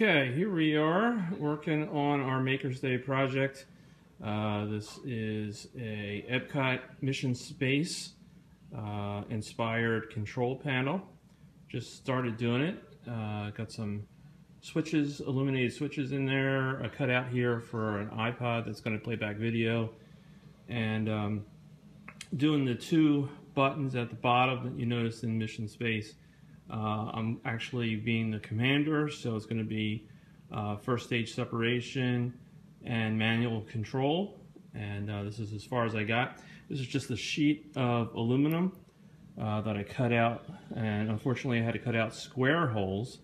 Okay, here we are working on our Maker's Day project. This is a Epcot Mission Space inspired control panel. Just started doing it. Got some switches, illuminated switches in there, a cutout here for an iPod that's going to play back video, and doing the two buttons at the bottom that you noticed in Mission Space. I'm actually being the commander, so it's going to be first stage separation and manual control, and this is as far as I got. This is just a sheet of aluminum that I cut out, and unfortunately I had to cut out square holes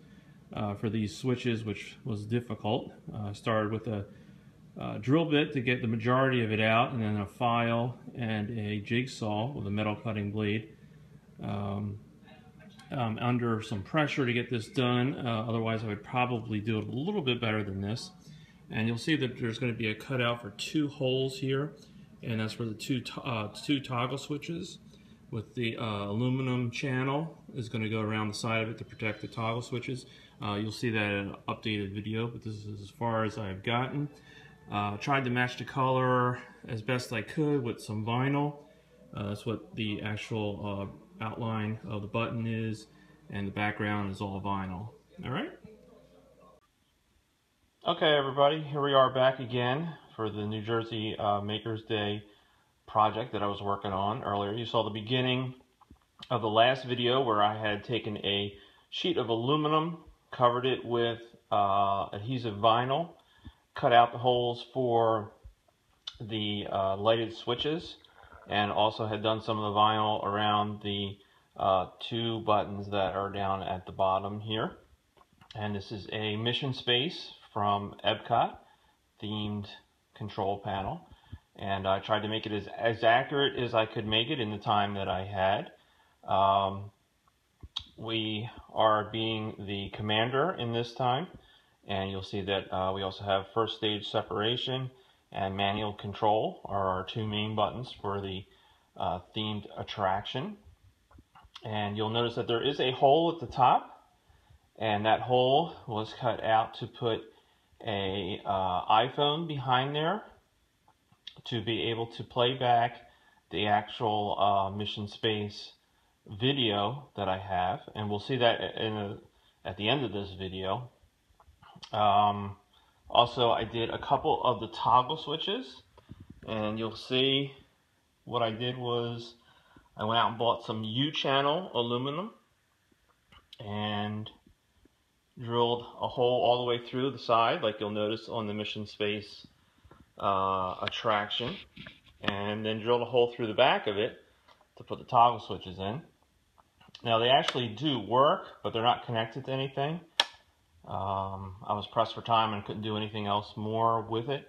for these switches, which was difficult. I started with a drill bit to get the majority of it out, and then a file and a jigsaw with a metal cutting blade. Under some pressure to get this done, otherwise I would probably do it a little bit better than this. And you'll see that there's going to be a cutout for two holes here, and that's for the two toggle switches, with the aluminum channel is going to go around the side of it to protect the toggle switches. You'll see that in an updated video, but this is as far as I've gotten. Tried to match the color as best I could with some vinyl. That's what the actual outline of the button is, and the background is all vinyl. Alright? Okay, everybody, here we are back again for the New Jersey Maker's Day project that I was working on earlier. You saw the beginning of the last video where I had taken a sheet of aluminum, covered it with adhesive vinyl, cut out the holes for the lighted switches, and also had done some of the vinyl around the two buttons that are down at the bottom here. And this is a Mission Space from Epcot themed control panel, and I tried to make it as accurate as I could make it in the time that I had. We are being the commander in this time, and you'll see that we also have first stage separation and manual control are our two main buttons for the themed attraction. And you'll notice that there is a hole at the top, and that hole was cut out to put a iPhone behind there to be able to play back the actual Mission Space video that I have, and we'll see that at the end of this video. Also, I did a couple of the toggle switches, and you'll see what I did was I went out and bought some U-channel aluminum and drilled a hole all the way through the side, like you'll notice on the Mission Space attraction, and then drilled a hole through the back of it to put the toggle switches in. Now, they actually do work, but they're not connected to anything. I was pressed for time and couldn't do anything else more with it.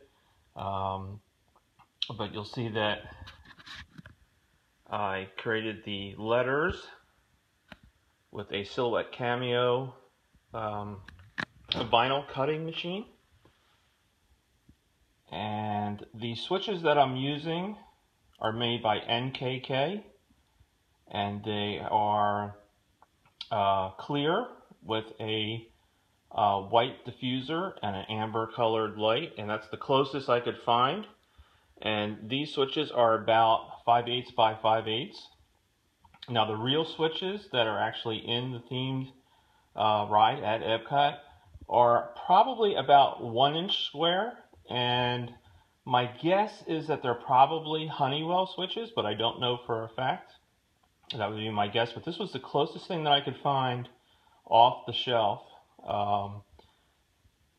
But you'll see that I created the letters with a Silhouette Cameo vinyl cutting machine. And the switches that I'm using are made by NKK, and they are clear with a white diffuser and an amber colored light, and that's the closest I could find. And these switches are about 5/8 by 5/8. Now, the real switches that are actually in the themed ride at Epcot are probably about 1 inch square, and my guess is that they're probably Honeywell switches, but I don't know for a fact. That would be my guess, but this was the closest thing that I could find off the shelf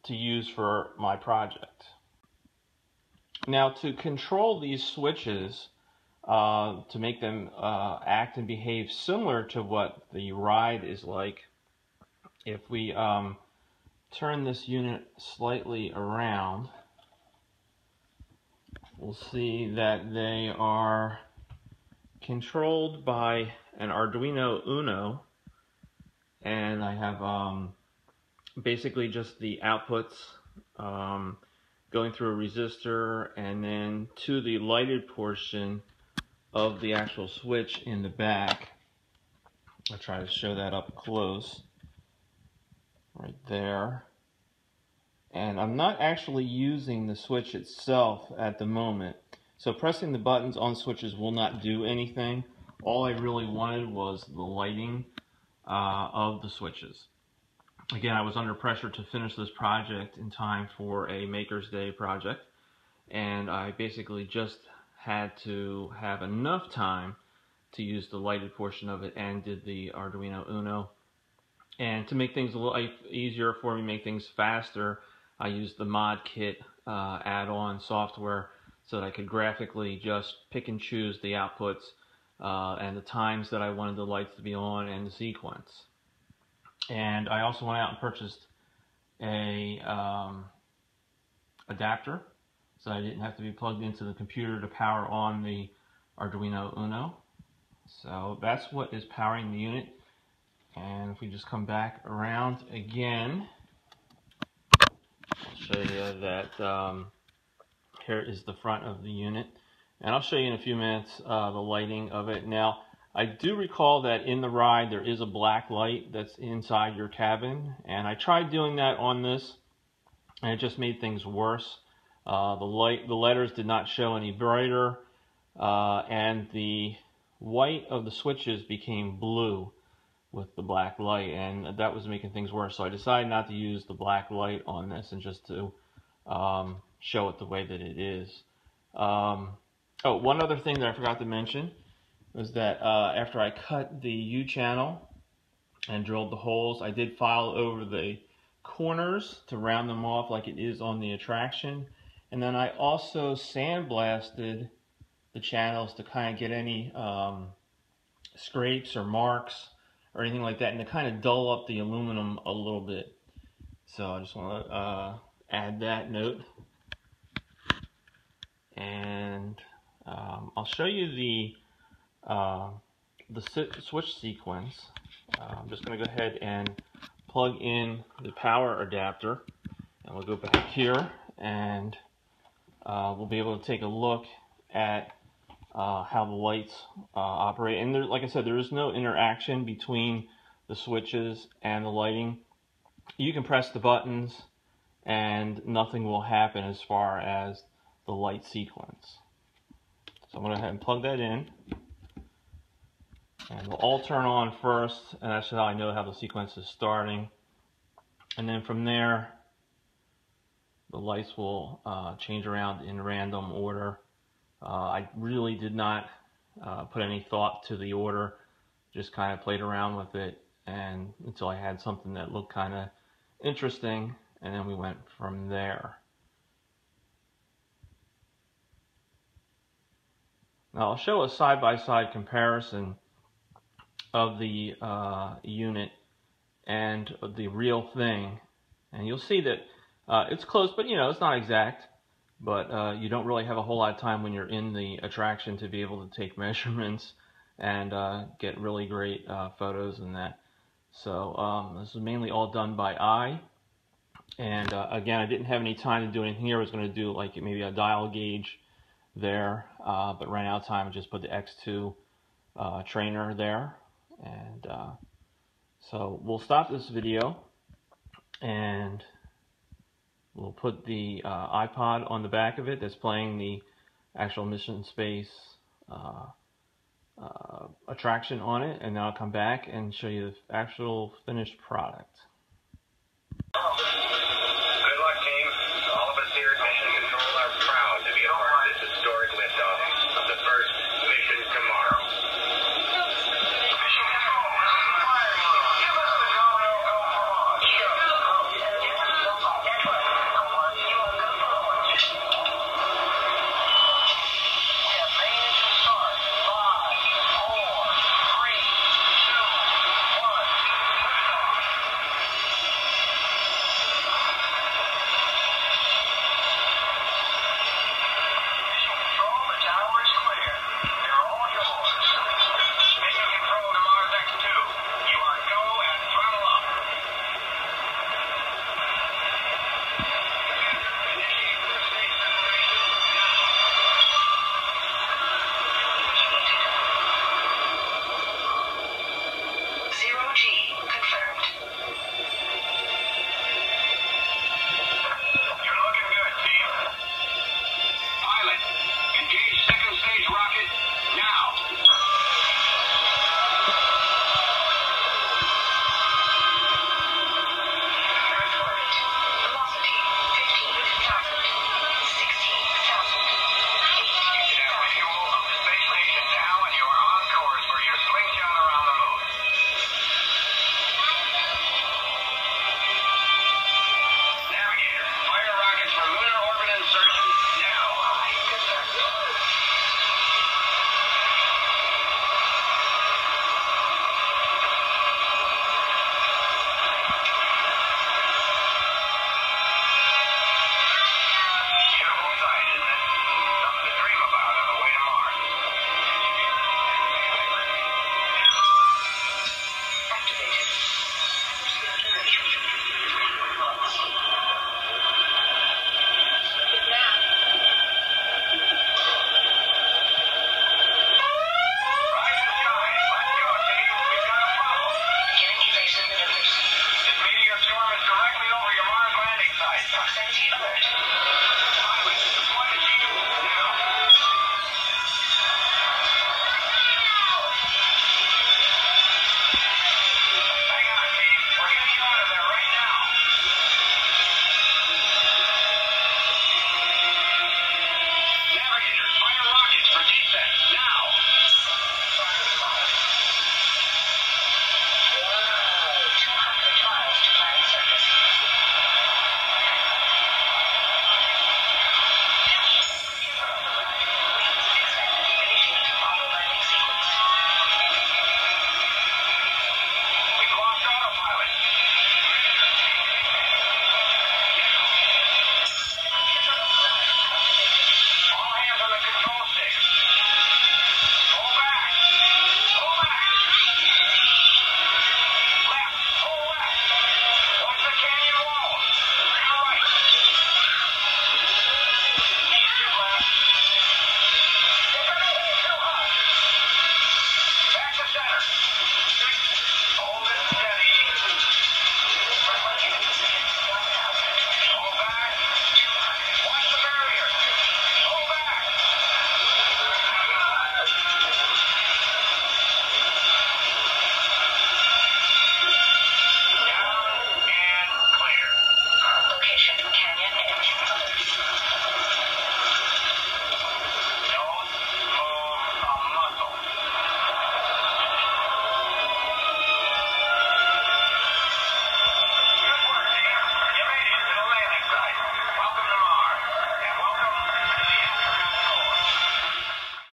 to use for my project. Now, to control these switches, to make them act and behave similar to what the ride is like, if we turn this unit slightly around, we'll see that they are controlled by an Arduino Uno, and I have basically just the outputs going through a resistor, and then to the lighted portion of the actual switch in the back. I'll try to show that up close right there. And I'm not actually using the switch itself at the moment, so pressing the buttons on switches will not do anything. All I really wanted was the lighting of the switches. Again, I was under pressure to finish this project in time for a Maker's Day project, and I basically just had to have enough time to use the lighted portion of it and did the Arduino Uno. And to make things a little easier for me, make things faster, I used the mod kit add-on software so that I could graphically just pick and choose the outputs and the times that I wanted the lights to be on and the sequence. And I also went out and purchased a adapter so I didn't have to be plugged into the computer to power on the Arduino Uno. So that's what is powering the unit. And if we just come back around again, I'll show you that here is the front of the unit. And I'll show you in a few minutes the lighting of it. Now, I do recall that in the ride there is a black light that's inside your cabin. And I tried doing that on this, and it just made things worse. The letters did not show any brighter, and the white of the switches became blue with the black light, and that was making things worse. So I decided not to use the black light on this and just to show it the way that it is. Oh, one other thing that I forgot to mention was that after I cut the U channel and drilled the holes, I did file over the corners to round them off like it is on the attraction, and then I also sandblasted the channels to kind of get any scrapes or marks or anything like that, and to kind of dull up the aluminum a little bit. So I just want to add that note. And I'll show you the switch sequence. I'm just going to go ahead and plug in the power adapter, and we'll go back here, and we'll be able to take a look at how the lights operate. And there, like I said, there is no interaction between the switches and the lighting. You can press the buttons and nothing will happen as far as the light sequence. So I'm going to go ahead and plug that in, and we'll all turn on first, and that's how I know how the sequence is starting. And then from there, the lights will change around in random order. I really did not put any thought to the order, just kind of played around with it and until I had something that looked kind of interesting, and then we went from there. Now I'll show a side-by-side comparison of the unit and the real thing, and you'll see that it's close, but you know, it's not exact. But you don't really have a whole lot of time when you're in the attraction to be able to take measurements and get really great photos and that. So this is mainly all done by eye. And again, I didn't have any time to do anything here. I was going to do like maybe a dial gauge there, but ran out of time and just put the X2 trainer there. And so we'll stop this video, and we'll put the iPod on the back of it that's playing the actual Mission Space attraction on it, and then I'll come back and show you the actual finished product.